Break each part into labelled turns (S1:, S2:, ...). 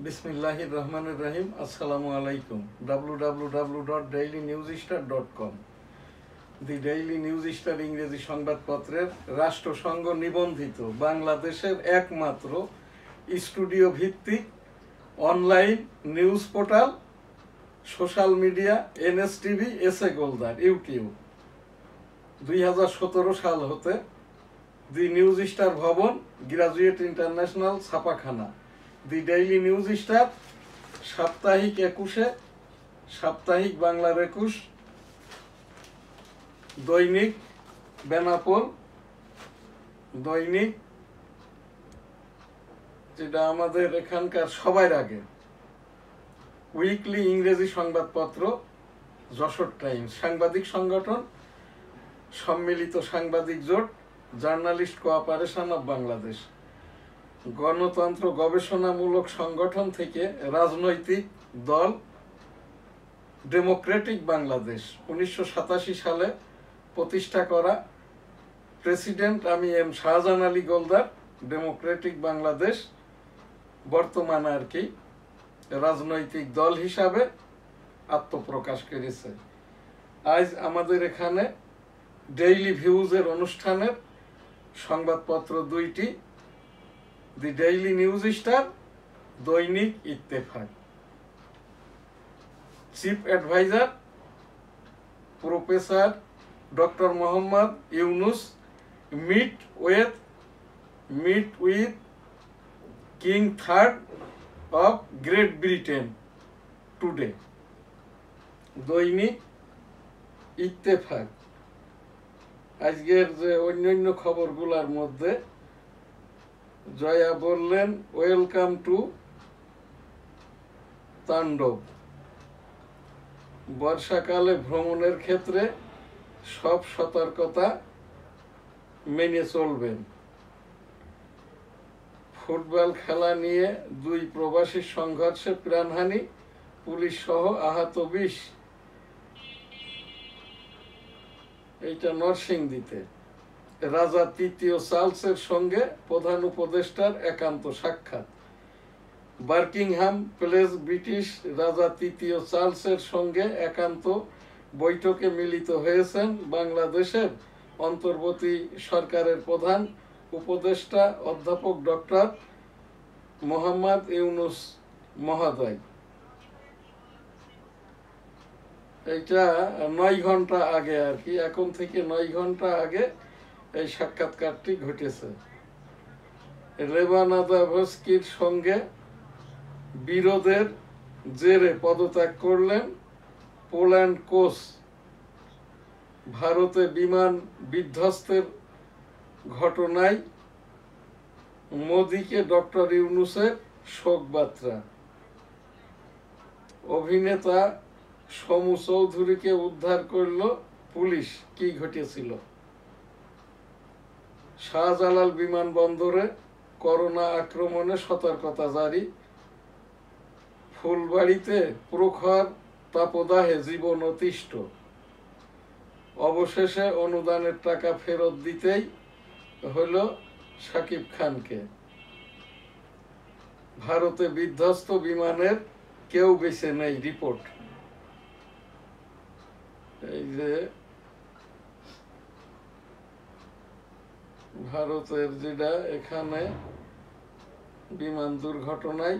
S1: বিসমিল্লাহির রহমানির রহিম। আসসালামু আলাইকুম। www.dailynewsstar.com দি ডেইলি নিউজ স্টার ইংরেজি সংবাদপত্রের রাষ্ট্রসংঘ নিবন্ধিত বাংলাদেশের একমাত্র স্টুডিও ভিত্তিক online news portal, social media, NSTV, SA Goldar, YouTube. 2017 সাল হতে দি নিউজ স্টার ভবন, গ্রাজুয়েট ইন্টারন্যাশনাল, ছাপাখানা। দি ডেইলি নিউজ স্টার সাপ্তাহিক 21-এ, সাপ্তাহিক বাংলার 21, দৈনিক বেনাপোল, দৈনিক যেটা আমাদের এখানকার সবার আগে, উইকলি ইংরেজি সংবাদপত্র যশোর টাইমস, সাংবাদিক সংগঠন সম্মিলিত সাংবাদিক জোট, জার্নালিস্ট কোঅপারেশন অব বাংলাদেশ, গণতন্ত্র গবেষণামূলক সংগঠন থেকে রাজনৈতিক দল ডেমোক্রেটিক বাংলাদেশ, 1987 সালে প্রতিষ্ঠা করা। প্রেসিডেন্ট আমি এম শাহজাহান আলী গোলদার। ডেমোক্রেটিক বাংলাদেশ বর্তমানে রাজনৈতিক দল হিসাবে আত্মপ্রকাশ করেছে। আজ আমাদের এখানে ডেইলি ভিউজের অনুষ্ঠানের সংবাদপত্র দুইটি, দি ডেইলি নিউজ স্টার, দৈনিক Ittefaq. Chief adviser professor doctor Mohammad Yunus meet with king third of great Britain today, দৈনিক ইত্তেফাক। আজকের যে অন্যান্য খবরগুলোর মধ্যে জয়া বললেন, ওয়েলকাম টু তাণ্ডব। বর্ষাকালে ভ্রমণের ক্ষেত্রে সব সতর্কতা মেনে চলবেন। ফুটবল খেলা নিয়ে 2 প্রবাসীর সংঘর্ষে প্রাণহানি, পুলিশ সহ আহত 20। এইটা নরসিংদীতে। রাজা তৃতীয় চার্লসের সঙ্গে প্রধান উপদেষ্টার একান্ত সাক্ষাৎ। বার্কিংহাম প্যালেস ব্রিটিশ রাজা তৃতীয় চার্লসের সঙ্গে একান্ত বৈঠকে মিলিত হয়েছেন বাংলাদেশের অন্তর্বর্তী সরকারের প্রধান উপদেষ্টা অধ্যাপক ডক্টর মোহাম্মদ ইউনুস মহোদয়। এইটা 9 ঘন্টা আগে এখন থেকে 9 ঘন্টা আগে এই সাক্ষাৎকারটি ঘটেছে। লেবানাদাভস্কির সঙ্গে বিরোধের জেরে পদত্যাগ করলেন পোল্যান্ড কোচ। ভারতে বিমান বিধ্বস্তের ঘটনায় মোদিকে ডক্টর ইউনুসের শোক বার্তা। অভিনেতা সমু চৌধুরীকে উদ্ধার করল পুলিশ। কি ঘটেছিল? শাহজালাল বিমানবন্দরে করোনা আক্রমণে সতর্কতা জারি। ফুলবাড়িতে প্রখর তাপদাহে জীবন অতিষ্ঠ। অবশেষে অনুদানের টাকা ফেরত দিতেই হল শাকিব খানকে। ভারতে বিধ্বস্ত বিমানের কেউ বেঁচে নেই, রিপোর্ট। এই যে ভারতের যেটা এখানে বিমান দুর্ঘটনায়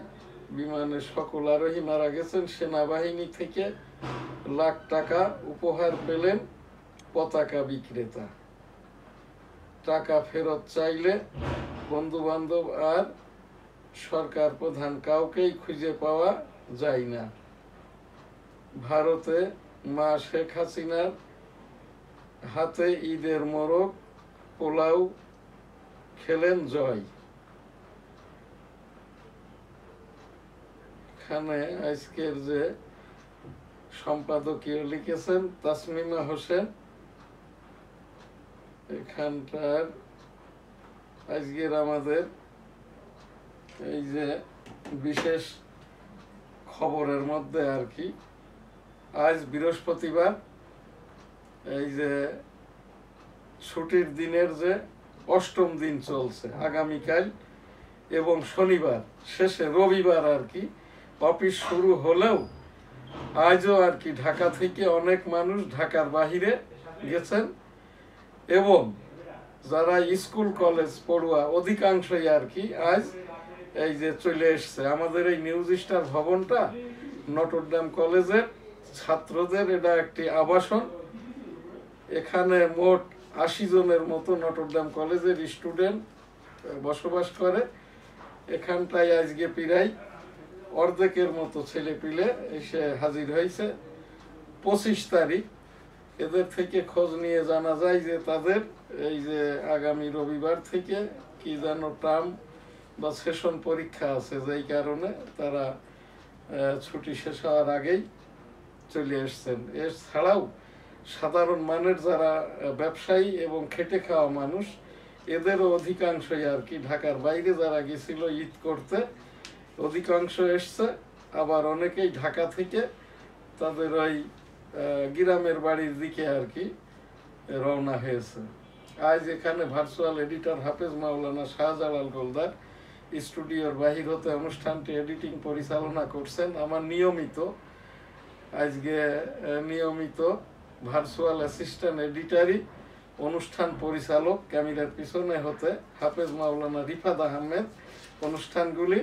S1: বিমানের সকল আরোহী মারা গেছেন। সেনাবাহিনী থেকে লাখ টাকা উপহার পেলেন পতাকা বিক্রেতা। টাকা ফেরত চাইলে বন্ধু বান্ধব আর সরকার প্রধান কাউকেই খুঁজে পাওয়া যায় না। ভারতে মা শেখ হাসিনার হাতে ঈদের মোরগ পোলাও খেলেন জয়। এখানে আজকের যে সম্পাদকীয় লিখেছেন তাসমিমা হোসেন। এখানটার আজকের আমাদের এই যে বিশেষ খবরের মধ্যে আজ বৃহস্পতিবার, এই যে ছুটির দিনের যে 8ম দিন চলছে, আগামীকাল এবং শনিবার শেষে রবিবার আর কি অফিস শুরু হলেও আজও আর কি ঢাকা থেকে অনেক মানুষ ঢাকার বাহিরে গেছেন এবং যারা স্কুল কলেজ পড়ুয়া অধিকাংশই আর কি আজ এই যে চলে এসছে। আমাদের এই নিউজ স্টার ভবনটা নটরডেম কলেজের ছাত্রদের এটা একটি আবাসন। এখানে মোট ৮০ জনের মতো নটরডেম কলেজের স্টুডেন্ট বসবাস করে। এখানটায় আজকে প্রায় অর্ধেকের মতো ছেলেপিলে এসে হাজির হয়েছে। ২৫ তারিখ এদের থেকে খোঁজ নিয়ে জানা যায় যে তাদের এই যে আগামী রবিবার থেকে কি যেন টার্ম বা সেশন পরীক্ষা আছে, যেই কারণে তারা ছুটি শেষ হওয়ার আগেই চলে এসছেন। এছাড়াও সাধারণ মানের যারা ব্যবসায়ী এবং খেটে খাওয়া মানুষ, এদেরও অধিকাংশই আর কি ঢাকার বাইরে যারা গেছিল ঈদ করতে অধিকাংশ এসছে। আবার অনেকেই ঢাকা থেকে তাদের ওই গ্রামের বাড়ির দিকে আর কি রওনা হয়েছে। আজ এখানে ভার্চুয়াল এডিটর হাফেজ মাওলানা শাহজালাল গোলদার স্টুডিওর বাহির হতে অনুষ্ঠানটি এডিটিং পরিচালনা করছেন। আমার নিয়মিত ভার্চুয়াল অ্যাসিস্ট্যান্ট এডিটারই অনুষ্ঠান পরিচালক ক্যামেরার পিছনে হতে হাফেজ মাওলানা রিফাত আহমেদ অনুষ্ঠানগুলি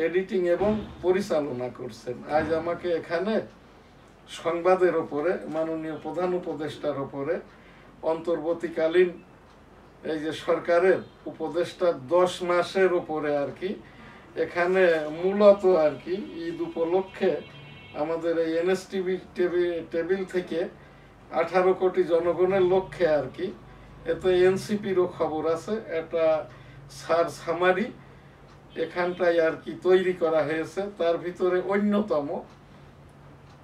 S1: এডিটিং এবং পরিচালনা করছেন। আজ আমাকে এখানে সংবাদের ওপরে মাননীয় প্রধান উপদেষ্টার ওপরে অন্তর্বর্তীকালীন এই যে সরকারের উপদেষ্টা ১০ মাসের উপরে আর কি এখানে মূলত আর কি ঈদ উপলক্ষে আমাদের এই এনএসটিভি টেবিল থেকে 18 কোটি জনগণের লক্ষ্যে আর কি এতে এনসিপিরও খবর আছে। একটা সামারি এখানটায় আর কি তৈরি করা হয়েছে। তার ভিতরে অন্যতম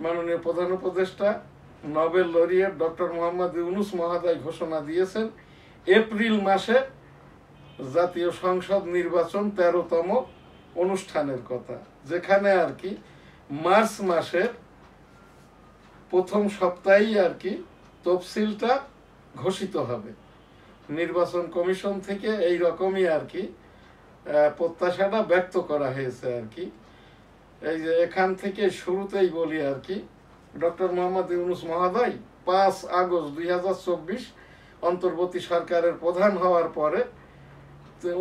S1: মাননীয় প্রধান উপদেষ্টা Nobel laureate doctor Mohammad Yunus মহোদয় ঘোষণা দিয়েছেন এপ্রিল মাসে জাতীয় সংসদ নির্বাচন 13তম অনুষ্ঠানের কথা, যেখানে আর কি মার্চ মাসের প্রথম সপ্তাহেই আর কি তফসিলটা ঘোষিত হবে। নির্বাচন কমিশন থেকে এই রকমই আর কি প্রত্যাশাটা ব্যক্ত করা হয়েছে আর কি। এই যে এখান থেকে শুরুতেই বলি আর কি ডক্টর মোহাম্মদ ইউনূস মহোদয় ৫ আগস্ট ২০২৪ অন্তর্বর্তী সরকারের প্রধান হওয়ার পরে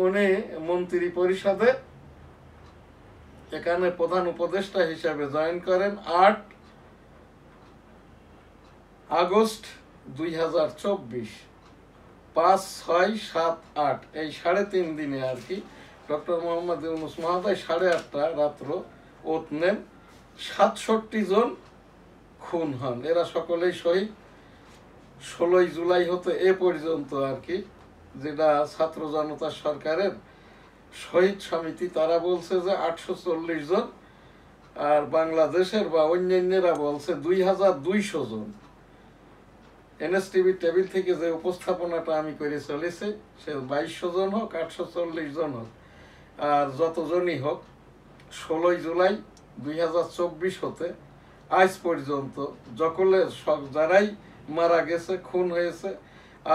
S1: উনি মন্ত্রী পরিষদে এখানে প্রধান উপদেষ্টা হিসাবে জয়েন করেন ৮ আগস্ট ২০২৪। ৫, ৬, ৭, ৮ এই ৩.৫ দিনে আর কি ডক্টর মোহাম্মদ ইউনূস মহোদয় ৮:৩০ রাত্র ওত নেন। ৬৭ জন খুন হন, এরা সকলেই শহীদ। ১৬ জুলাই হতে এ পর্যন্ত আর কি যেটা ছাত্র জনতা সরকারের শহীদ সমিতি তারা বলছে যে ৮৪০ জন, আর বাংলাদেশের বা অন্যান্যরা বলছে ২,২০০ জন। এনএসটিভি টেবিল থেকে যে উপস্থাপনাটা আমি করে চলেছি সে ২২০০ জন হোক ৮৪০ জন হোক আর যতজনই হোক, ১৬ জুলাই ২০২৪ হতে আজ পর্যন্ত যারাই মারা গেছে, খুন হয়েছে,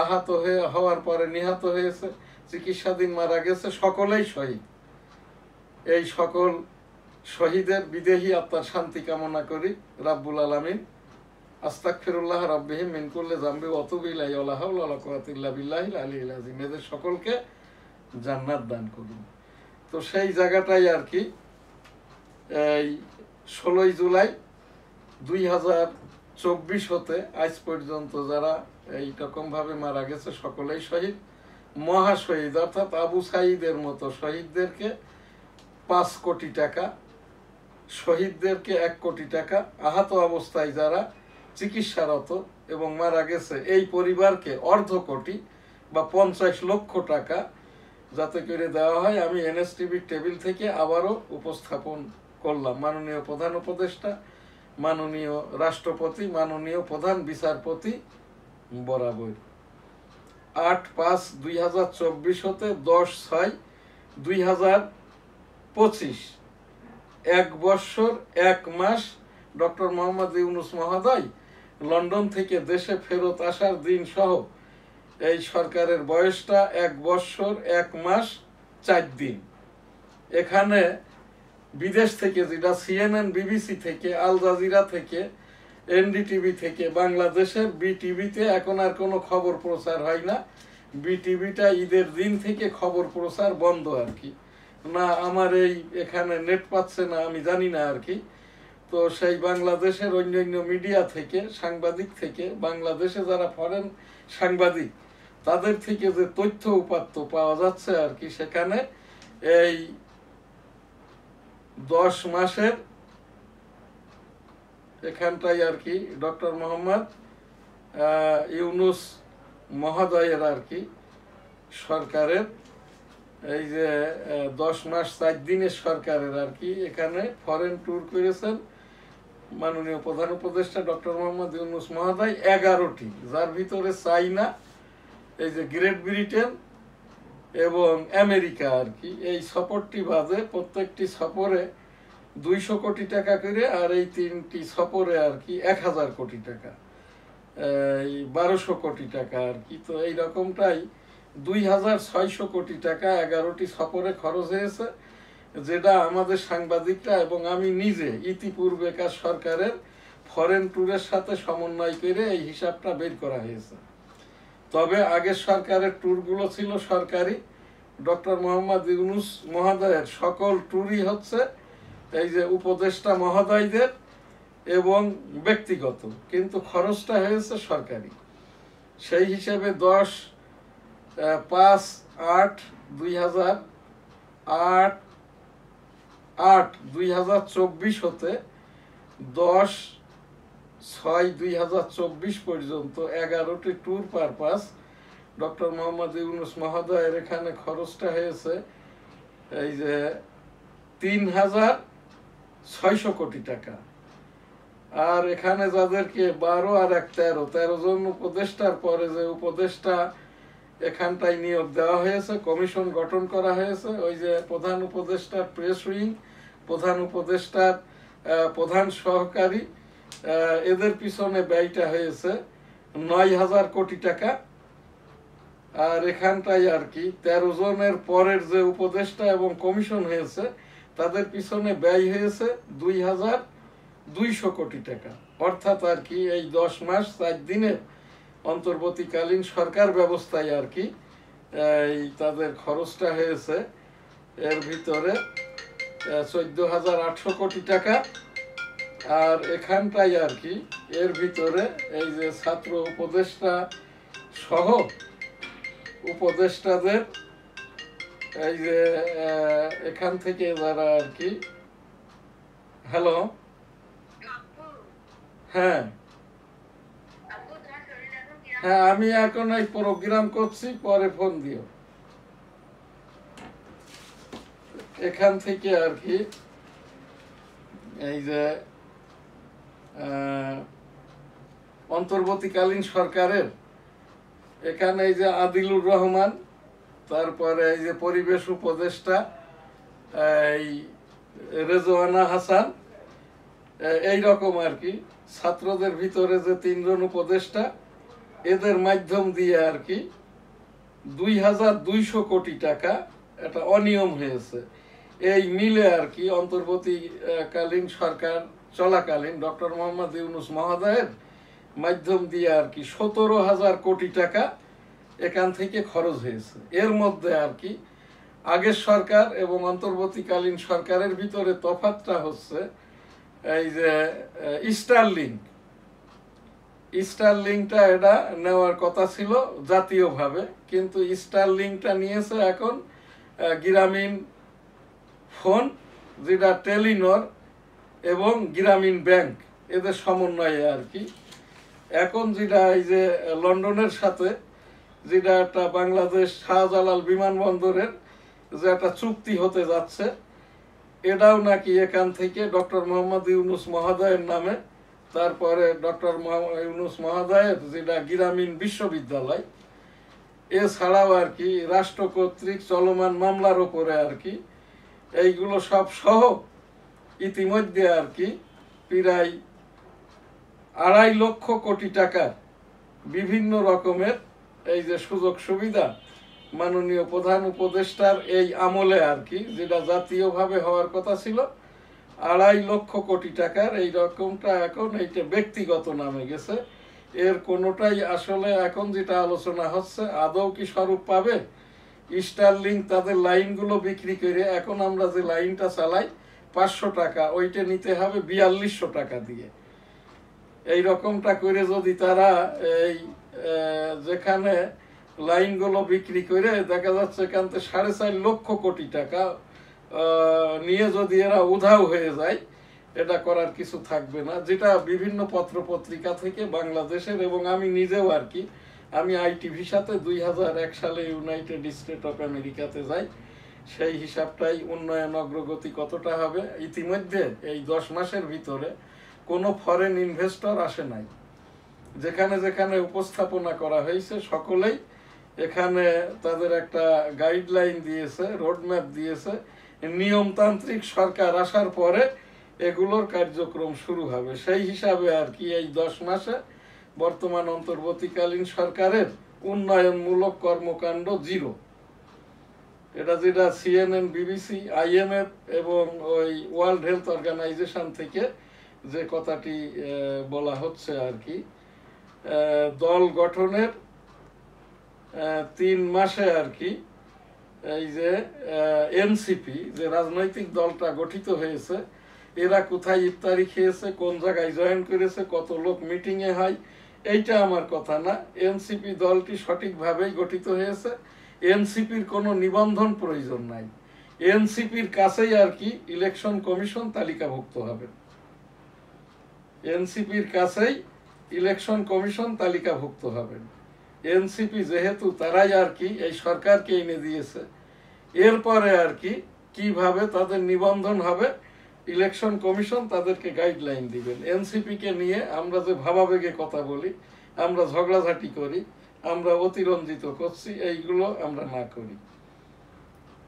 S1: আহত হওয়ার পরে নিহত হয়েছে, চিকিৎসাধীন মারা গেছে, সকলেই শহীদ। এই সকল শহীদের বিদেহী আত্মার শান্তি কামনা করি। রাব্বুল আলামিন আস্তাগফিরুল্লাহ রাব্বিহিম মিন কুল্লি যামবি ওয়া আতুবু ইলাইহি ওয়া লা হাওলা ওয়া লা কুওয়াতা ইল্লা বিল্লাহিল আলিয়্যিল আযীম। এদের সকলকে জান্নাত দান করুন। তো সেই জায়গাটাই আর কি এই ১৬ জুলাই ২০২৪ হতে আজ পর্যন্ত যারা এইরকম ভাবে মারা গেছে সকলেই শহীদ। মহাশহীদ অর্থাৎ আবু সাঈদের মতো শহীদদেরকে ৫ কোটি টাকা, শহীদদেরকে ১ কোটি টাকা, আহত অবস্থায় যারা চিকিৎসারত এবং মারা গেছে এই পরিবারকে ১/২ কোটি বা ৫০ লক্ষ টাকা যাতে করে দেওয়া হয়। আমি এনএসটিভির টেবিল থেকে আবারও উপস্থাপন করলাম। মাননীয় প্রধান উপদেষ্টা, মাননীয় রাষ্ট্রপতি, মাননীয় প্রধান বিচারপতি বরাবর ৮/৫/২০২৪ হতে ১০/৬/২০২৫ ১ বৎসর ১ মাস ডক্টর মোহাম্মদ ইউনূস মহোদয় লন্ডন থেকে দেশে ফেরত আসার দিন সহ এই সরকারের বয়সটা ১ বৎসর ১ মাস ৪ দিন। এখানে বিদেশ থেকে, যেটা CNN, BBC থেকে, আল জাজিরা থেকে, NDTV থেকে, বাংলাদেশের বিটিভিতে এখন আর কোনো খবর প্রচার হয় না। বিটিভিটা ঈদের দিন থেকে খবর প্রচার বন্ধ আর কি। না আমার এখানে নেট পাচ্ছে না, আমি জানি না আর কি। তো সেই বাংলাদেশের অন্যান্য মিডিয়া থেকে, সাংবাদিক থেকে, বাংলাদেশে যারা ফরেন সাংবাদিক, তাদের থেকে যে তথ্য উপাত্ত পাওয়া যাচ্ছে আর কি, সেখানে এই 10 মাসের এখানটাই আর কি ডক্টর মোহাম্মদ ইউনূস মহোদয়ের আর কি সরকারের এই যে 10 মাস 4 দিনের সরকারের আর কি এখানে ফরেন ট্যুর করেছেন মাননীয় প্রধান উপদেষ্টা ডক্টর মোহাম্মদ ইউনূস মহোদয় 11টি, যার ভিতরে চাইনা, এই যে গ্রেট ব্রিটেন এবং আমেরিকা আর কি। এই সফরটি বাদে প্রত্যেকটি সফরে 200 কোটি টাকা করে, আর এই 3টি সফরে আর কি 1000 কোটি টাকা, 1200 কোটি টাকা আর কি। তো এই রকমটাই 2600 কোটি টাকা 11টি সফরে খরচ হয়েছে, যেটা আমাদের সাংবাদিকরা এবং আমি নিজে ইতিপূর্বেকার সরকারের ফরেন ট্যুরের সাথে সমন্বয় করে এই হিসাবটা বের করা হয়েছে। তবে আগের সরকারের ট্যুরগুলো ছিল সরকারি, ডক্টর মোহাম্মদ ইউনূস মহোদয়ের সকল ট্যুরই হচ্ছে এই যে উপদেষ্টা মহোদয়দের এবং ব্যক্তিগত, কিন্তু খরচটা হয়েছে সরকারি। সেই হিসেবে 10/5/2024 হতে 10/6/2024 পর্যন্ত 11টি tour purpose doctor Mohammad Yunus মহোদয়ের এখানে খরচটা হয়েছে এই যে 3600 কোটি টাকা। আর এখানে যাদেরকে 12 আর 1 13 জন উপদেষ্টার পরে যে উপদেষ্টা এখানটায় নিয়োগ দেওয়া হয়েছে, কমিশন গঠন করা হয়েছে, ওই যে প্রধান উপদেষ্টার প্রেস উইং, প্রধান উপদেষ্টার প্রধান সহকারী, এদের পিছনে ব্যয়টা হয়েছে 9000 কোটি টাকা। আর এখানটাই আর কি 13 জনের পরের যে উপদেষ্টা এবং কমিশন হয়েছে, তাদের পিছনে ব্যয় হয়েছে 2200 কোটি টাকা। অর্থাৎ আর কি এই 10 মাস 4 দিনের অন্তর্বর্তীকালীন সরকার ব্যবস্থায় আর কি এই তাদের খরচটা হয়েছে এর ভিতরে 14,800 কোটি টাকা। আর এখানটাই আর কি এর ভিতরে এই যে ছাত্র উপদেষ্টা সহ উপদেষ্টাদের এই যে এখান থেকে যারা আর কি, হ্যালো, হ্যাঁ হ্যাঁ, আমি এখন এই প্রোগ্রাম করছি, পরে ফোন দিও। এখান থেকে আর কি এই যে অন্তর্বর্তীকালীন সরকারের এখানে এই যে আদিলুর রহমান, তারপরে এই যে পরিবেশ উপদেষ্টা এই রেজওয়ানা হাসান, এই রকম আর কি ছাত্রদের ভিতরে যে 3 জন উপদেষ্টা, এদের মাধ্যম দিয়ে আর কি 2200 কোটি টাকা এটা অনিয়ম হয়েছে। এই মিলে আর কি অন্তর্বর্তীকালীন সরকার চলাকালীন ডক্টর মোহাম্মদ ইউনূস মহোদয়ের মাধ্যম দিয়ে আর কি 17,000 কোটি টাকা এখান থেকে খরচ হয়েছে। এর মধ্যে আর কি আগের সরকার এবং অন্তর্বর্তীকালীন সরকারের ভিতরে তফাৎটা হচ্ছে এই যে স্টারলিংকটা এটা নেওয়ার কথা ছিল জাতীয়ভাবে, কিন্তু স্টারলিংকটা নিয়েছে এখন গ্রামীণ ফোন, যেটা টেলিনর এবং গ্রামীণ ব্যাংক এদের সমন্বয়ে আর কি। এখন যেটা এই যে লন্ডনের সাথে যেটা একটা বাংলাদেশ শাহজালাল বিমানবন্দরের যে একটা চুক্তি হতে যাচ্ছে, এটাও নাকি এখান থেকে ডক্টর মোহাম্মদ ইউনূস মহোদয়ের নামে, তারপরে ডক্টর ইউনূস মহোদয়ের যেটা গ্রামীণ বিশ্ববিদ্যালয়, এছাড়াও আর কি রাষ্ট্র কর্তৃক চলমান মামলার ওপরে আর কি এইগুলো সব সহ ইতিমধ্যে আর কি প্রায় 2.5 লক্ষ কোটি টাকার বিভিন্ন রকমের এই যে সুযোগ সুবিধা মাননীয় প্রধান উপদেষ্টার এই আমলে আর কি, যেটা জাতীয়ভাবে হওয়ার কথা ছিল 2.5 লক্ষ কোটি টাকার, এই রকমটা এখন এইটা ব্যক্তিগত নামে গেছে। এর কোনোটাই আসলে এখন যেটা আলোচনা হচ্ছে আদৌ কি স্বরূপ পাবে। স্টারলিংক তাদের লাইনগুলো বিক্রি করে এখন আমরা যে লাইনটা চালাই 500 টাকা, ওইটা নিতে হবে 4200 টাকা দিয়ে। এই রকমটা করে যদি তারা এই যেখানে লাইনগুলো বিক্রি করে দেখা যাচ্ছে এখান থেকে 4.5 লক্ষ কোটি টাকা নিয়ে যদি এরা উধাও হয়ে যায়, এটা করার কিছু থাকবে না। যেটা বিভিন্ন পত্র পত্রিকা থেকে বাংলাদেশের এবং আমি নিজেও আর কি, আমি আইটি ভিসাতে 2001 সালে ইউনাইটেড স্টেট অফ আমেরিকাতে যাই, সেই হিসাবটাই উন্নয়ন অগ্রগতি কতটা হবে। ইতিমধ্যে এই 10 মাসের ভিতরে কোনো ফরেন ইনভেস্টর আসে নাই। যেখানে যেখানে উপস্থাপনা করা হয়েছে সকলেই এখানে তাদের একটা গাইডলাইন দিয়েছে, রোডম্যাপ দিয়েছে। নিয়মতান্ত্রিক সরকার আসার পরে এগুলোর কার্যক্রম শুরু হবে। সেই হিসাবে আর কি এই 10 মাসে বর্তমান অন্তর্বর্তীকালীন সরকারের উন্নয়নমূলক কর্মকাণ্ড জিরো। এটা যেটা CNN, BBC, IMF এবং ওই ওয়ার্ল্ড হেলথ অর্গানাইজেশন থেকে যে কথাটি বলা হচ্ছে আর কি, দল গঠনের 3 মাসে আর কি এই যে এনসিপি যে রাজনৈতিক দলটা গঠিত হয়েছে, এরা কোথায় ইফতারি খেয়েছে, কোন জায়গায় জয়েন করেছে, কত লোক মিটিংয়ে হয়, এইটা আমার কথা না। এনসিপি দলটি সঠিকভাবেই গঠিত হয়েছে। এনসিপির কোনো নিবন্ধন প্রয়োজন নাই। এনসিপির কাছেই আর কি ইলেকশন কমিশন তালিকাভুক্ত হবে। এনসিপির কাছেই ইলেকশন কমিশন তালিকাভুক্ত হবেন। এনসিপি যেহেতু তারাই আর কি এই সরকারকে এনে দিয়েছে, এরপরে আর কি কিভাবে তাদের নিবন্ধন হবে ইলেকশন কমিশন তাদেরকে গাইডলাইন দিবেন। এনসিপিকে নিয়ে আমরা যে ভাবাবেগে কথা বলি, আমরা ঝগড়াঝাটি করি, আমরা অতিরঞ্জিত করছি, এইগুলো আমরা না করি।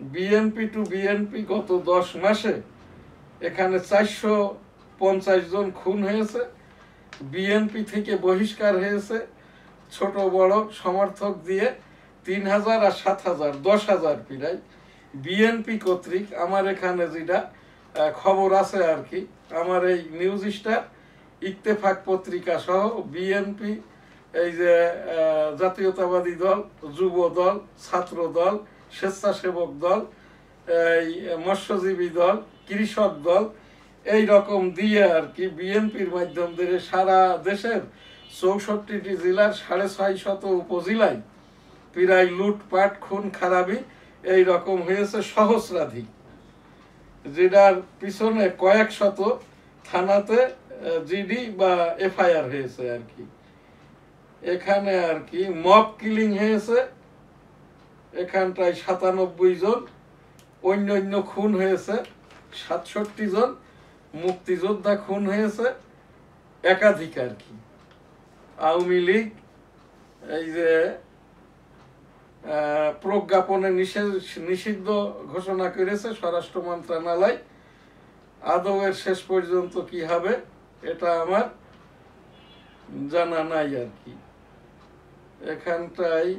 S1: বিএনপি টু বিএনপি গত 10 মাসে এখানে 450 জন খুন হয়েছে। বিএনপি থেকে বহিষ্কার হয়েছে ছোট বড় সমর্থক দিয়ে 3000 আর 7000, 10,000 প্রায় বিএনপি কর্তৃক। আমার এখানে যেটা খবর আছে আর কি, আমার এই নিউজ স্টার, ইত্তেফাক পত্রিকা সহ বিএনপি, এই যে জাতীয়তাবাদী দল, যুব দল, ছাত্র দল, স্বেচ্ছাসেবক দল, এই মৎস্যজীবী দল, কৃষক দল, এই রকম দিয়ে আর কি বিএনপির মাধ্যম দিয়ে সারা দেশের 64টি জেলার 650 উপজেলায় প্রায় লুটপাট, খুন খারাপি এই রকম হয়েছে সহস্রাধিক, যেটার পিছনে কয়েক শত থানাতে জিডি বা এফআইআর হয়েছে আর কি। এখানে আর কি মব কিলিং হয়েছে এখানটায় 97 জন, অন্য খুন হয়েছে 67 জন, মুক্তিযোদ্ধা খুন হয়েছে একাধিক আর কি। আওয়ামী লীগ এই যে প্রজ্ঞাপনে নিষিদ্ধ ঘোষণা করেছে স্বরাষ্ট্র মন্ত্রণালয়। আদৌ এর শেষ পর্যন্ত কি হবে এটা আমার জানা নাই আর কি। এখানটায়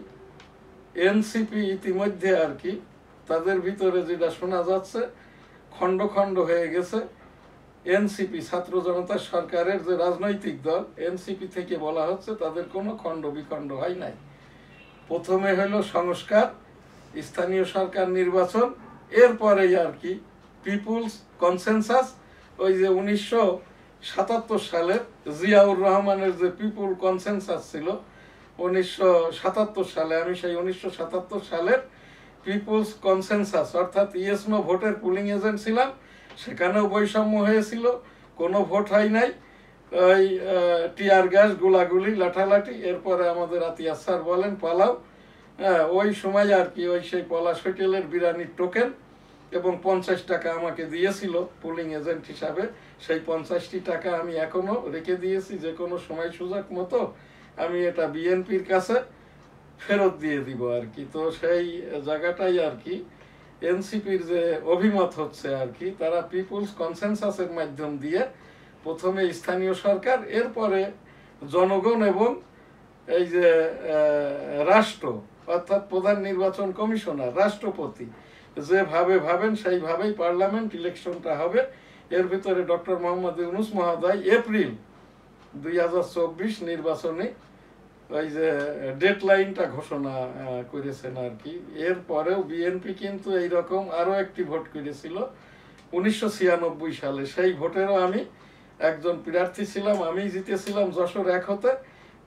S1: এনসিপি ইতিমধ্যে আর কি তাদের ভিতরে যেটা শোনা যাচ্ছে খণ্ড খণ্ড হয়ে গেছে। এনসিপি ছাত্র জনতা সরকারের যে রাজনৈতিক দল, এনসিপি থেকে বলা হচ্ছে তাদের কোনো খণ্ড বিখণ্ড হয় নাই। প্রথমে হলো সংস্কার, স্থানীয় সরকার নির্বাচন, এরপরেই আর কি পিপুলস কনসেনসাস। ওই যে 1977 সালের জিয়াউর রহমানের যে পিপুল কনসেনসাস ছিল 1977 সালে, আমি সেই 1977 সালের পিপুলস কনসেনসাস অর্থাৎ ইয়েস নো ভোটের পুলিং এজেন্ট ছিলাম। সেখানেও বৈষম্য হয়েছিল, কোনো ভোট হয় নাই, ওই টিয়ার গ্যাস, গোলাগুলি, লাঠালাঠি। এরপরে আমাদের আতিয়ার স্যার বলেন পালাও, ওই সময় আর কি ওই সেই পলাশ হোটেলের বিরিয়ানির টোকেন এবং 50 টাকা আমাকে দিয়েছিল পুলিং এজেন্ট হিসাবে। সেই 50টি টাকা আমি এখনো রেখে দিয়েছি, যে কোনো সময় সুযোগ মতো আমি এটা বিএনপির কাছে ফেরত দিয়ে দিব আর কি। তো সেই জায়গাটাই আর কি এনসিপির যে অভিমত হচ্ছে আর কি, তারা পিপুলস কনসেনসাসের মাধ্যম দিয়ে প্রথমে স্থানীয় সরকার, এরপরে জনগণ এবং এই যে রাষ্ট্র অর্থাৎ প্রধান নির্বাচন কমিশনার, রাষ্ট্রপতি যেভাবে ভাবেন সেইভাবেই পার্লামেন্ট ইলেকশনটা হবে। এর ভিতরে ডক্টর মোহাম্মদ ইউনূস মহোদয় এপ্রিল 2024 নির্বাচনে ওই যে ডেডলাইনটা ঘোষণা করেছেন আর কি। এরপরেও বিএনপি কিন্তু এইরকম আরো একটি ভোট করেছিল 1996 সালে। সেই ভোটেরও আমি একজন প্রার্থী ছিলাম, আমি জিতেছিলাম যশোর 1 হতে।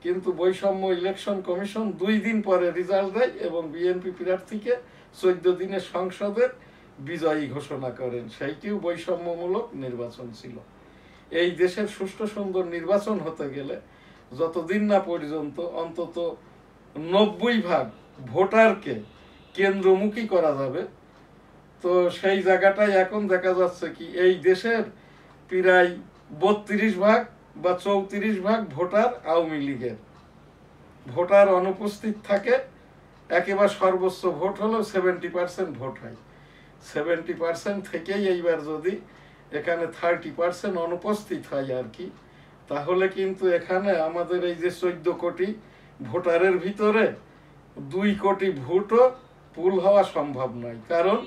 S1: কিন্তু বৈষম্য ইলেকশন কমিশন 2 দিন পরে রেজাল্ট দেয় এবং বিএনপি প্রার্থীকে 14 দিনে সংসদের বিজয়ী ঘোষণা করেন। সেইটিও বৈষম্যমূলক নির্বাচন ছিল। এই দেশের সুষ্ঠু সুন্দর নির্বাচন হতে গেলে যতদিন না পর্যন্ত অন্তত 90% ভোটারকে কেন্দ্রমুখী করা যাবে, তো সেই জায়গাটাই এখন দেখা যাচ্ছে কি এই দেশের প্রায় 32% বা 34% ভোটার আওয়ামী লীগের। ভোটার অনুপস্থিত থাকে, একেবারে সর্বোচ্চ ভোট হলো 70% ভোট হয়। 70% থেকেই এইবার যদি এখানে 30% অনুপস্থিত হয় আর কি, তাহলে কিন্তু এখানে আমাদের এই যে 14 কোটি ভোটারের ভিতরে 2 কোটি ভোটও পুল হওয়া সম্ভব নয়। কারণ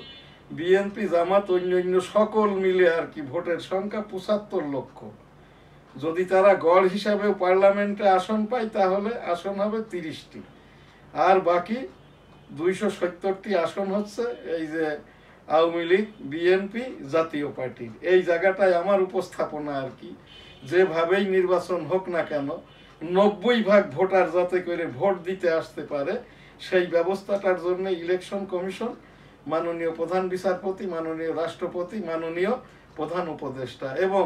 S1: বিএনপি জামাত অন্যান্য সকল মিলে আর কি ভোটের সংখ্যা 75 লক্ষ। যদি তারা গড় হিসাবে পার্লামেন্টে আসন পায় তাহলে আসন হবে 30টি, আর বাকি 270টি আসন হচ্ছে এই যে আওয়ামী লীগ, বিএনপি, জাতীয় পার্টির। এই জায়গাটায় আমার উপস্থাপনা আর কি, যেভাবেই নির্বাচন হোক না কেন 90% ভোটার যাতে করে ভোট দিতে আসতে পারে সেই ব্যবস্থাটার জন্য ইলেকশন কমিশন, মাননীয় প্রধান বিচারপতি, মাননীয় রাষ্ট্রপতি, মাননীয় প্রধান উপদেষ্টা এবং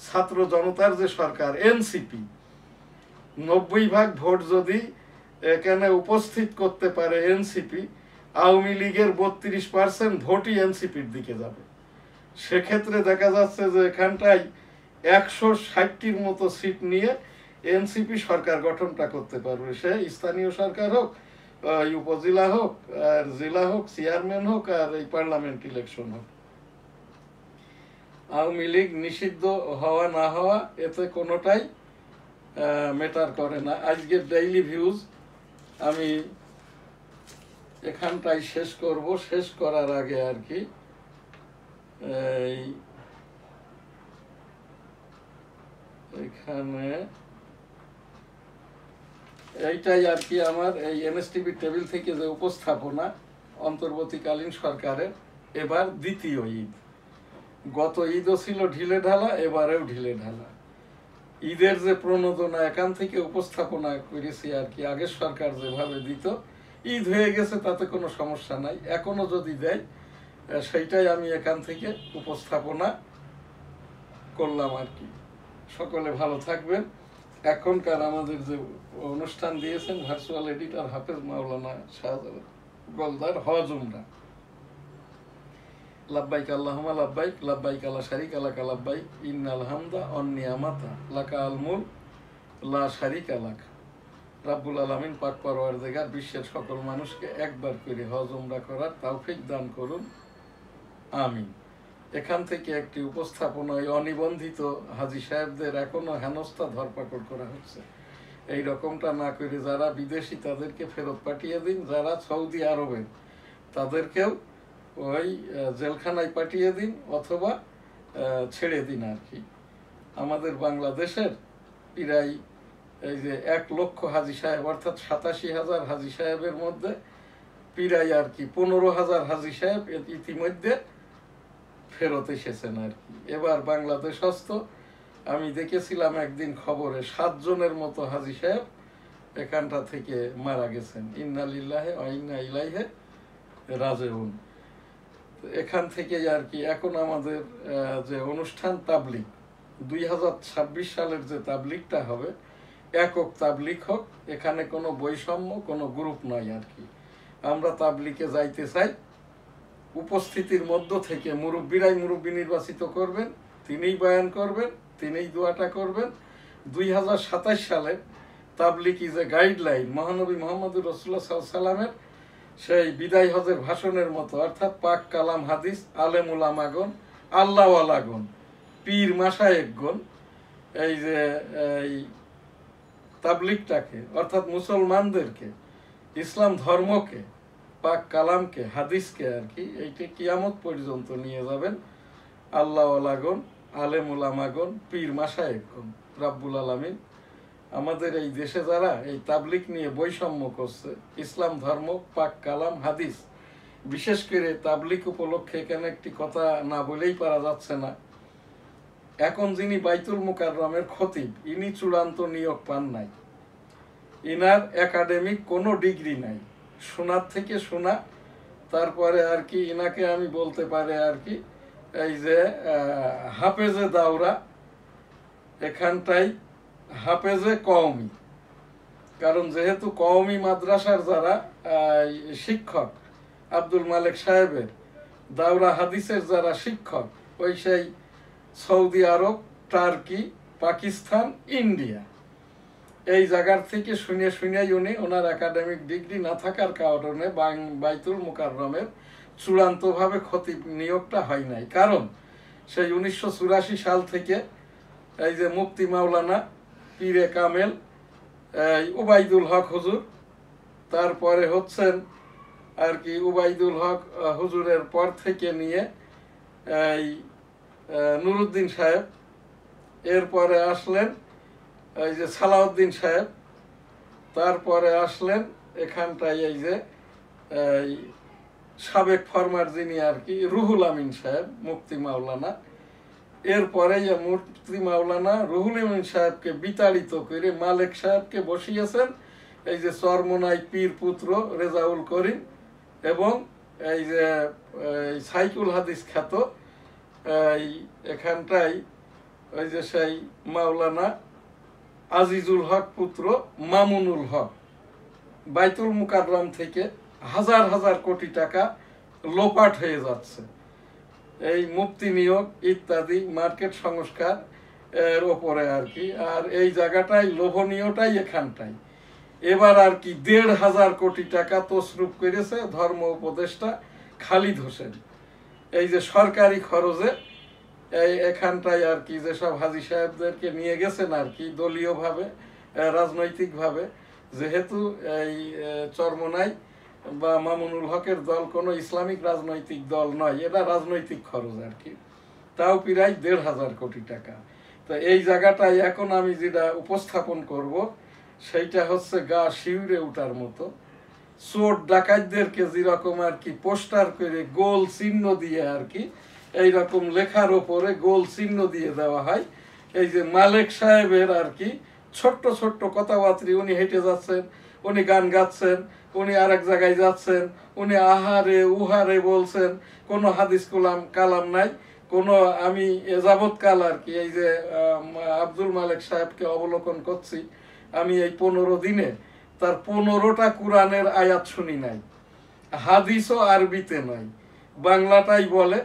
S1: ছাত্র জনতার যে সরকার এনসিপি 90% ভোট যদি এখানে উপস্থিত করতে পারে এনসিপি, আওয়ামী লীগের 32% ভোটই এনসিপির দিকে যাবে। সেক্ষেত্রে দেখা যাচ্ছে যে এখানটায় 160টির মতো সিট নিয়ে এনসিপি সরকার গঠনটা করতে পারবে। সে স্থানীয় সরকার হোক, উপজেলা হোক, আর জেলা হোক, চেয়ারম্যান হোক, আর এই পার্লামেন্ট ইলেকশন হোক। আওয়ামী লীগ নিষিদ্ধ হওয়া না হওয়া এতে কোনোটাই ম্যাটার করে না। আজকের ডেইলি ভিউজ আমি এখানটাই শেষ করব। শেষ করার আগে আর কি এখানে এইটাই আর কি আমার এই এনএসটিভি টেবিল থেকে যে উপস্থাপনা অন্তর্বর্তীকালীন সরকারের এবার দ্বিতীয় ঈদ। গত ঈদও ছিল ঢিলে ঢালা, এবারেও ঢিলে ঢালা। ঈদের যে প্রণোদনা এখান থেকে উপস্থাপনা করেছি আর কি, আগের সরকার যেভাবে দিত, ঈদ হয়ে গেছে তাতে কোনো সমস্যা নাই, এখনো যদি দেয় সেইটাই আমি এখান থেকে উপস্থাপনা করলাম আর কি। সকলে ভালো থাকবেন। এখনকার আমাদের যে অনুষ্ঠান দিয়েছেন ভার্চুয়াল এডিটর হাফেজ মাওলানা শাহজালাল গোলদার, হজ উমরা। লাব্বাইক আল্লাহুম্মা লাব্বাইক, লাব্বাইক লা শারীকা লাকা লাব্বাইক, ইন্নাল হামদা ওয়ান নিয়ামাতা লাকাল মুলক লা শারীকা লাক। রাব্বুল আলামিন পাক পরওয়ারদিগার বিশ্বের সকল মানুষকে একবার করে হজ উমরা করার তৌফিক দান করুন, আমিন। এখান থেকে একটি উপস্থাপনায় অনিবন্ধিত হাজী সাহেবদের এখনো হেনস্থা ধরপাকড় করা হচ্ছে। এই রকমটা না করে যারা বিদেশি তাদেরকে ফেরত পাঠিয়ে দিন, যারা সৌদি আরবে তাদেরকেও ওই জেলখানায় পাঠিয়ে দিন অথবা ছেড়ে দিন আর কি। আমাদের বাংলাদেশের প্রায় এই যে 1 লক্ষ হাজী সাহেব অর্থাৎ 87,000 হাজী সাহেবের মধ্যে প্রায় আর কি 15,000 হাজী সাহেব ইতিমধ্যে ফেরত এসেছেন আর কি। এবার বাংলাদেশস্থ আমি দেখেছিলাম একদিন খবরে 7 জনের মতো হাজী সাহেব এখানটা থেকে মারা গেছেন। ইন্না লিল্লাহি ওয়া ইন্না ইলাইহি রাজিউন। এখান থেকে আর কি এখন আমাদের যে অনুষ্ঠান তাবলিগ 2026 সালের যে তাবলিগটা হবে, একক তাবলিগ হোক, এখানে কোনো বৈষম্য, কোনো গ্রুপ নয় আর কি। আমরা তাবলিগে যাইতে চাই, উপস্থিতির মধ্য থেকে মুরব্বী নির্বাচিত করবেন, তিনিই বয়ান করবেন, তিনিই দোয়াটা করবেন। 2027 সালে তাবলিগি যে গাইডলাইন মহানবী মুহাম্মদুর রাসূলুল্লাহ সাল্লাল্লাহু আলাইহি ওয়াসাল্লামের সেই বিদায় হজের ভাষণের মতো, অর্থাৎ পাক কালাম হাদিস, আলেম উলামাগণ, আল্লাহওয়ালাগণ, পীর মাশায়েখগণ এই যে এই তাবলিগটাকে অর্থাৎ মুসলমানদেরকে ইসলাম ধর্মকে, পাক কালামকে, হাদিসকে আর কি এইটা কিয়ামত পর্যন্ত নিয়ে যাবেন আল্লাহ ওয়ালাগণ, আলেম উলামাগণ, পীর মাশায়েখগণ। রাব্বুল আলামিন আমাদের এই দেশে যারা এই তাবলিগ নিয়ে বৈষম্য করছে, ইসলাম ধর্ম, পাক কালাম, হাদিস, বিশেষ করে তাবলিগ উপলক্ষে এখানে একটি কথা না বলেই পারা যাচ্ছে না। এখন যিনি বাইতুল মুকাররমের খতিব, ইনি চূড়ান্ত নিয়োগ পান নাই, ইনার একাডেমিক কোনো ডিগ্রি নাই, শোনার থেকে শোনা। তারপরে আর কি ইনাকে আমি বলতে পারি আর কি এই যে হাফেজে দাওরা, এখানটাই হাফেজে কওমি, কারণ যেহেতু কওমি মাদ্রাসার যারা শিক্ষক আব্দুল মালেক সাহেবের, দাওরা হাদিসের যারা শিক্ষক, ওই সেই সৌদি আরব, টার্কি, পাকিস্তান, ইন্ডিয়া, এই জায়গার থেকে শুনে শুনেই উনি ওনার একাডেমিক ডিগ্রি না থাকার কারণে বাইতুল মুকাররমের চূড়ান্তভাবে খতিব নিয়োগটা হয় নাই। কারণ সেই 1984 সাল থেকে এই যে মুফতি মাওলানা পীরে কামেল উবাইদুল হক হুজুর, তারপরে হচ্ছেন আর কি উবাইদুল হক হুজুরের পর থেকে নিয়ে এই নুরুদ্দিন সাহেব, এরপরে আসলেন এই যে সালাউদ্দিন সাহেব, তারপরে আসলেন এখানটায় এই যে সাবেক ফরমার যিনি আর কি রুহুল আমিন সাহেব, মুফতি মাওলানা। এরপরে মুফতি মাওলানা রুহুল আমিন সাহেবকে বিতাড়িত করে মালেক সাহেবকে বসিয়েছেন এই যে চরমোনাই পীর পুত্র রেজাউল করিম, এবং এই যে সাইকুল হাদিস খ্যাত এখানটাই ওই যে সেই মাওলানা আজিজুল হক পুত্র মামুনুল হক। বাইতুল মুকাররম থেকে হাজার হাজার কোটি টাকা লোপাট হয়ে যাচ্ছে এই মুফতি নিয়োগ ইত্যাদি মার্কেট সংস্কার এর ওপরে আর কি। আর এই জায়গাটাই লোভনীয়টাই এখানটাই। এবার আর কি 1,500 কোটি টাকা তসরুপ করেছে ধর্ম উপদেষ্টা খালিদ হোসেন, এই যে সরকারি খরচে এখানটায় আর কি যেসব হাজী সাহেবদেরকে নিয়ে গেছেন আর কি দলীয়ভাবে, রাজনৈতিকভাবে, যেহেতু এই চরমোনাই বা মামুনুল হকের দল কোনো ইসলামিক রাজনৈতিক দল নয়, এটা রাজনৈতিক খরচ আর কি, তাও প্রায় 1,500 কোটি টাকা। তো এই জায়গাটায় এখন আমি যেটা উপস্থাপন করব সেইটা হচ্ছে গা শিউরে উঠার মতো। চোর ডাকাতদেরকে যেরকম আর কি পোস্টার করে গোল চিহ্ন দিয়ে আর কি এইরকম লেখার ওপরে গোল চিহ্ন দিয়ে দেওয়া হয়, এই যে মালেক সাহেবের আর কি ছোট্ট ছোট্ট কথাবার্তা, উনি হেঁটে যাচ্ছেন, উনি গান গাচ্ছেন, উনি আরেক জায়গায় যাচ্ছেন, উনি আহারে উহারে বলছেন, কোনো হাদিস কালাম নাই কোনো। আমি যাবৎকাল আর কি এই যে আব্দুল মালেক সাহেবকে অবলোকন করছি, আমি এই 15 দিনে তার 15টা কোরআনের আয়াত শুনি নাই, হাদিসও আরবিতে নয়, বাংলাটাই বলে,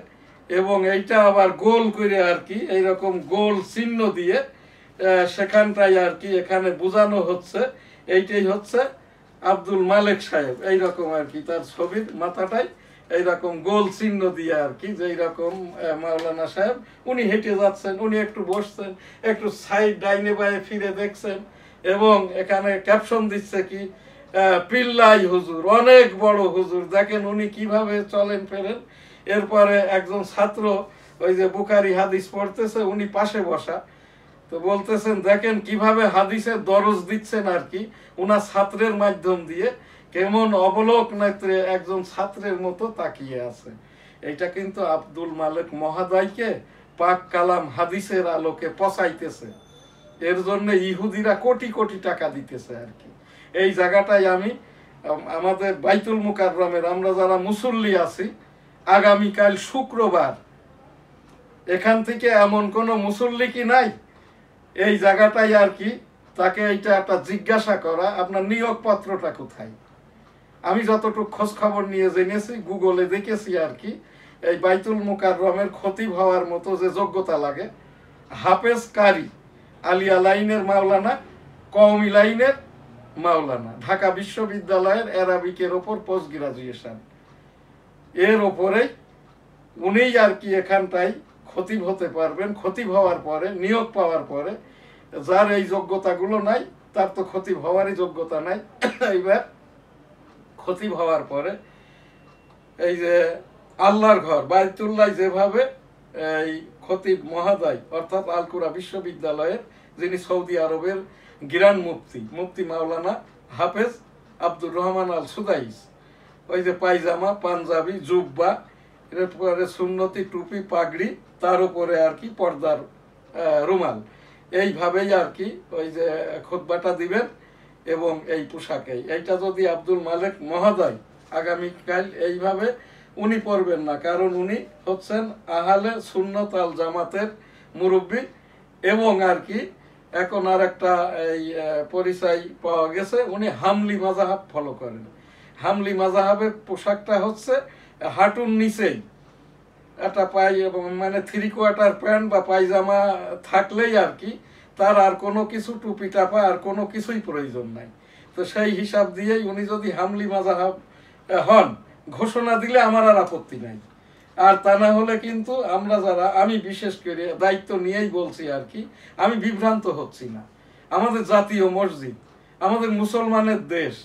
S1: এবং এইটা আবার গোল করে আর কি এইরকম গোল চিহ্ন দিয়ে সেখানটাই আর কি এখানে বোঝানো হচ্ছে এইটাই হচ্ছে আব্দুল মালেক সাহেব, এইরকম আর কি তার ছবির মাথাটাই এইরকম গোল চিহ্ন দিয়ে আর কি, যে এইরকম মাওলানা সাহেব উনি হেঁটে যাচ্ছেন, উনি একটু বসছেন, একটু সাইড ডাইনে বায়ে ফিরে দেখছেন, এবং এখানে ক্যাপশন দিচ্ছে কি পিল্লাই হুজুর, অনেক বড় হুজুর, দেখেন উনি কিভাবে চলেন ফেরেন। এরপরে একজন ছাত্র ওই যে বুখারী হাদিস পড়তেছে, উনি পাশে বসা, তো বলতেছেন দেখেন কিভাবে হাদিসের দরজ দিচ্ছেন আর কি উনার ছাত্রের মাধ্যম দিয়ে, কেমন অবলোক নেত্রে একজন ছাত্রের মতো তাকিয়ে আছে। এইটা কিন্তু আব্দুল মালেক মহাদয়কে পাক কালাম হাদিসের আলোকে পচাইতেছে, এর জন্য ইহুদিরা কোটি কোটি টাকা দিতেছে আর কি। এই জায়গাটাই আমি আমাদের বাইতুল মুকাররমের আমরা যারা মুসল্লি আছি, আগামীকাল শুক্রবার এখান থেকে এমন কোনো মুসল্লি কি নাই, এই জায়গাটাই আর কি তাকে এইটা একটা জিজ্ঞাসা করা আপনার নিয়োগপত্রটা কোথায়। আমি যতটুকু খোঁজ খবর নিয়ে জেনেছি, গুগলে দেখেছি আর কি, এই বাইতুল মুকাররমের খতিব হওয়ার মতো যে যোগ্যতা লাগে, হাফেজ কারি, আলিয়া লাইনের মাওলানা, কওমি লাইনের মাওলানা, ঢাকা বিশ্ববিদ্যালয়ের অ্যারাবিকের ওপর পোস্ট গ্রাজুয়েশন, এর ওপরেই উনিই আর কি এখানটাই খতিব হতে পারবেন। খতিব হওয়ার পরে, নিয়োগ পাওয়ার পরে, যার এই যোগ্যতাগুলো নাই তার তো খতিব হওয়ারই যোগ্যতা নাই। এইবার খতিব হওয়ার পরে এই যে আল্লাহর ঘর বাইতুল্লাহ যেভাবে এই খতিব মহাদয় অর্থাৎ আল-কুরা বিশ্ববিদ্যালয়ের যিনি সৌদি আরবের গ্রান্ড মুফতি মাওলানা হাফেজ আব্দুর রহমান আল সুদাইস, ওই যে পায়জামা, পাঞ্জাবি, জুব্বা, এরপরে সুন্নতি টুপি, পাগড়ি, তার উপরে আর কি পর্দার রুমাল, এইভাবেই আর কি ওই যে খুতবাটা দিবেন এবং এই পোশাকে। এইটা যদি আব্দুল মালেক মহোদয় আগামীকাল এইভাবে উনি পড়বেন না, কারণ উনি হচ্ছেন আহলে সুন্নাত আল জামাতের মুরব্বী এবং আর কি এখন আর একটা এই পরিচয় পাওয়া গেছে, উনি হামলি মাযহাব ফলো করেন। হামলি মাযহাবের পোশাকটা হচ্ছে হাঁটুর নিচেই একটা এবং মানে 3/4 প্যান্ট বা পায়জামা থাকলেই আর কি, তার আর কোনো কিছু টুপি টাপা আর কোনো কিছুই প্রয়োজন নাই। তো সেই হিসাব দিয়েই উনি যদি হামলি মাযহাব হন, ঘোষণা দিলে আমার আর আপত্তি নাই। আর তা না হলে কিন্তু আমরা যারা, আমি বিশেষ করে দায়িত্ব নিয়েই বলছি আর কি, আমি বিভ্রান্ত হচ্ছি না। আমাদের জাতীয় মসজিদ, আমাদের মুসলমানের দেশ,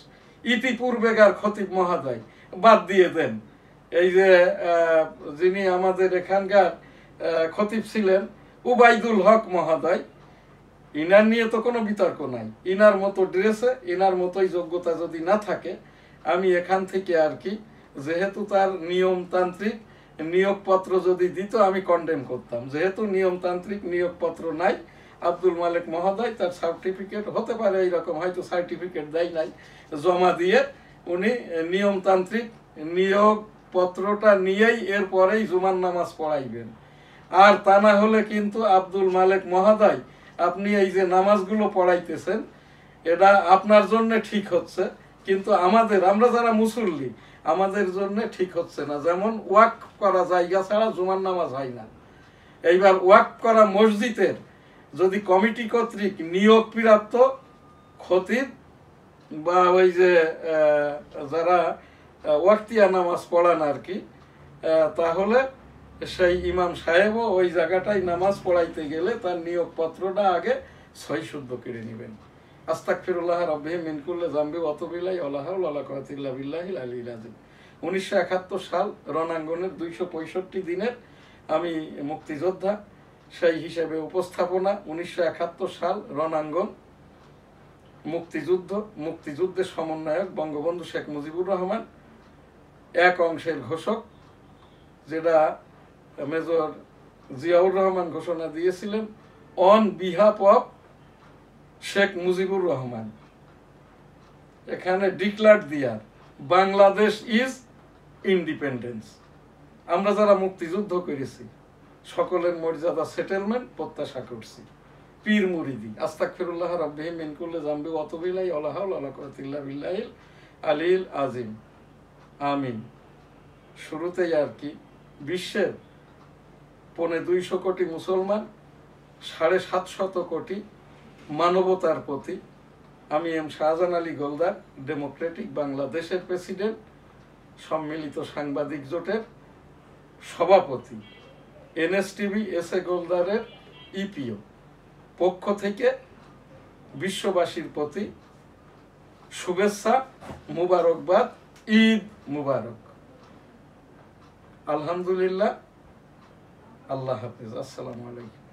S1: ইতিপূর্বেকার খতিব মহাদয় বাদ দিয়ে দেন। এই যে যিনি আমাদের এখানকার খতিব ছিলেন উবাইদুল হক মহাদয়, ইনার নিয়ে তো কোনো বিতর্ক নাই। ইনার মতো ড্রেসে ইনার মতোই যোগ্যতা যদি না থাকে, আমি এখান থেকে আর কি, যেহেতু তার নিয়মতান্ত্রিক নিয়োগপত্র যদি দিত আমি কন্ডেম করতাম। যেহেতু নিয়মতান্ত্রিক নিয়োগপত্র নাই, আব্দুল মালেক মহোদয় তার সার্টিফিকেট হতে পারে এইরকম, হয়তো সার্টিফিকেট দেয় নাই, জমা দিয়ে উনি নিয়মতান্ত্রিক নিয়োগপত্রটা নিয়েই এরপরেই জুমার নামাজ পড়াইবেন। আর তা না হলে কিন্তু আব্দুল মালেক মহোদয়, আপনি এই যে নামাজগুলো পড়াইতেছেন এটা আপনার জন্য ঠিক হচ্ছে, কিন্তু আমরা যারা মুসল্লি, আমাদের জন্য ঠিক হচ্ছে না। যেমন ওয়াকফ করা জায়গা ছাড়া জুমার নামাজ হয় না। এইবার ওয়াকফ করা মসজিদের যদি কমিটি কর্তৃক নিয়োগ প্রাপ্ত খতিব বা ওই যে যারা ওয়াক্তিয়া নামাজ পড়ান আর কি, তাহলে সেই ইমাম সাহেবও ওই জায়গাটায় নামাজ পড়াইতে গেলে তার নিয়োগপত্রটা আগে সই শুদ্ধ করে নেবেন। আস্তাগফিরুল্লাহ রাব্বি মিন কুল্লি যামবি ওয়া আতুবু ইলাইহি ওয়া লা হাওলা ওয়া লা কুওয়াতা ইল্লা বিল্লাহিল আলিয়্যিল আযীম। 1971 সাল রণাঙ্গনের 265 দিনের আমি মুক্তিযোদ্ধা, সেই হিসেবে উপস্থাপনা 1971 সাল রণাঙ্গন মুক্তিযুদ্ধের সমন্বয়ক বঙ্গবন্ধু শেখ মুজিবুর রহমান, এক অংশের ঘোষক, যেটা মেজর জিয়াউর রহমান ঘোষণা দিয়েছিলেন on behalf of Sheikh Mujibur Rahman. এখানে ডিক্লার দিয়ার বাংলাদেশ ইজ ইন্ডিপেন্ডেন্স। আমরা যারা মুক্তিযুদ্ধ করেছি সকলের মর্যাদা সেটেলমেন্ট প্রত্যাশা করছি। পীর মুরিদি আস্তাগফিরুল্লাহ রাব্বি মিন কুল্লি যামবি ওয়া আতুবু ইলাইহি ওয়া লা হাওলা ওয়া লা কুওয়াতা ইল্লা বিল্লাহিল আলিয়্যিল আযীম। আমিন। শুরুতেই আর কি বিশ্বের 250 কোটি মুসলমান, 750 কোটি মানবতার প্রতি, আমি এম শাহজাহান আলী গোলদার, ডেমোক্রেটিক বাংলাদেশের প্রেসিডেন্ট, সম্মিলিত সাংবাদিক জোটের সভাপতি, এনএসটিভি এস এ গোলদারের ইপিও পক্ষ থেকে বিশ্ববাসীর প্রতি শুভেচ্ছা, মুবারকবাদ, ঈদ মুবারক। আলহামদুলিল্লাহ, আল্লাহ হাফেজ, আসসালামু আলাইকুম।